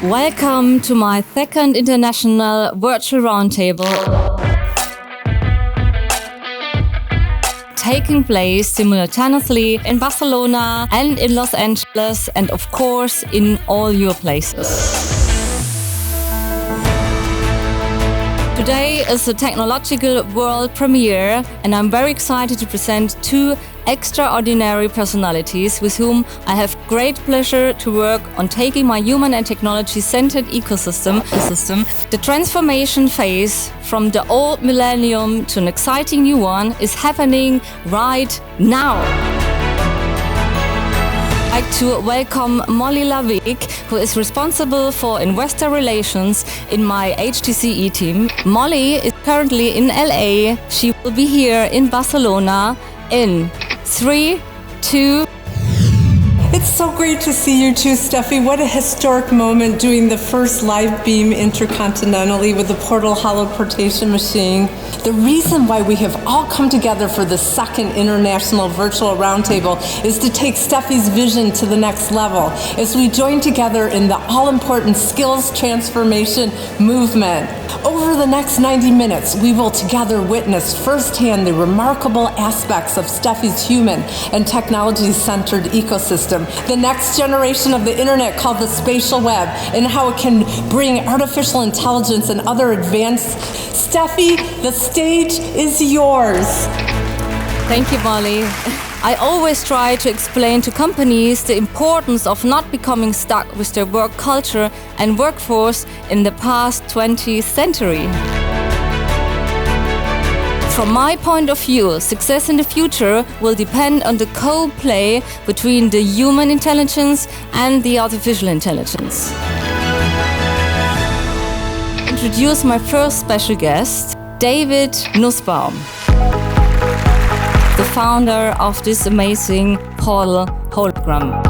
Welcome to my second international virtual roundtable, taking place simultaneously in Barcelona and in Los Angeles, and of course in all your places. Today is the technological world premiere, and I'm very excited to present two extraordinary personalities with whom I have great pleasure to work on taking my human and technology-centered ecosystem, the transformation phase from the old millennium to an exciting new one is happening right now. I'd like to welcome Molly Lavik, who is responsible for investor relations in my HTCE team. Molly is currently in LA. She will be here in Barcelona in 3, 2. It's so great to see you too, Steffi. What a historic moment doing the first live beam intercontinentally with the Portal holoportation machine. The reason why we have all come together for the second international virtual roundtable is to take Steffi's vision to the next level as we join together in the all-important skills transformation movement. Over the next 90 minutes, we will together witness firsthand the remarkable aspects of Steffi's human and technology-centered ecosystem, the next generation of the internet called the Spatial Web, and how it can bring artificial intelligence and other advanced. Steffi, the stage is yours. Thank you, Molly. I always try to explain to companies the importance of not becoming stuck with their work culture and workforce in the past 20th century. From my point of view, success in the future will depend on the co-play between the human intelligence and the artificial intelligence. Introduce my first special guest, David Nussbaum, the founder of this amazing PORTL hologram.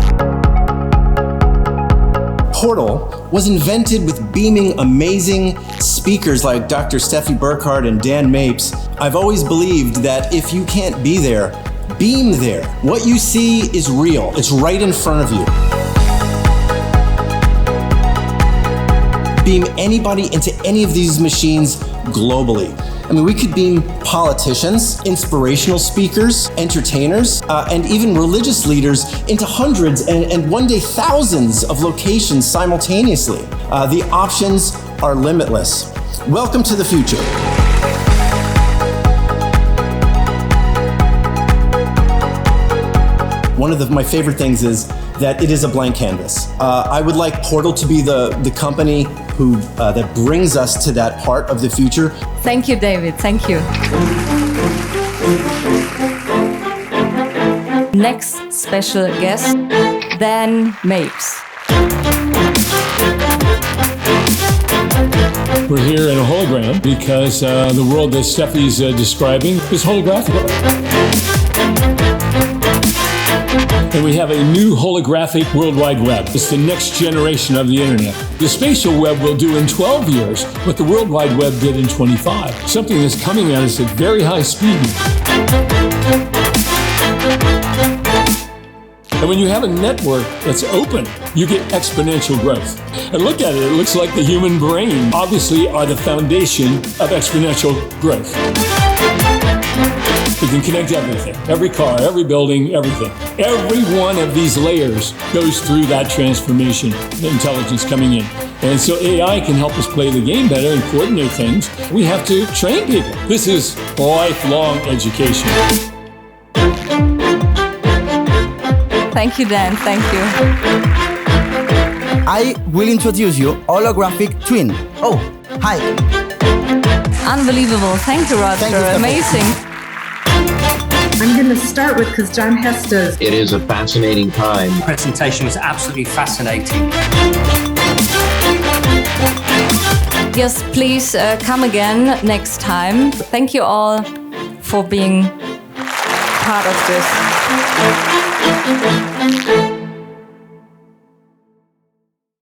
PORTL was invented with beaming amazing speakers like Dr. Steffi Burkhart and Dan Mapes. I've always believed that if you can't be there, beam there. What you see is real. It's right in front of you. Beam anybody into any of these machines globally. I mean, we could beam politicians, inspirational speakers, entertainers, and even religious leaders into hundreds and one day thousands of locations simultaneously. The options are limitless. Welcome to the future. One of my favorite things is that it is a blank canvas. I would like PORTL to be the company that brings us to that part of the future. Thank you, David. Thank you. Next special guest, Dan Mapes. We're here in a hologram because the world that Steffi's describing is holographic. And we have a new holographic World Wide Web. It's the next generation of the internet. The Spatial Web will do in 12 years what the World Wide Web did in 25. Something that's coming at us at very high speed. And when you have a network that's open, you get exponential growth. And look at it, it looks like the human brain obviously are the foundation of exponential growth. We can connect everything, every car, every building, everything. Every one of these layers goes through that transformation, the intelligence coming in. And so AI can help us play the game better and coordinate things. We have to train people. This is lifelong education. Thank you, Dan. Thank you. I will introduce you holographic twin. Oh, hi. Unbelievable. Thank you, Roger. Thank you, amazing. I'm going to start with, because John Hesta's. It is a fascinating time. The presentation was absolutely fascinating. Yes, please come again next time. Thank you all for being part of this.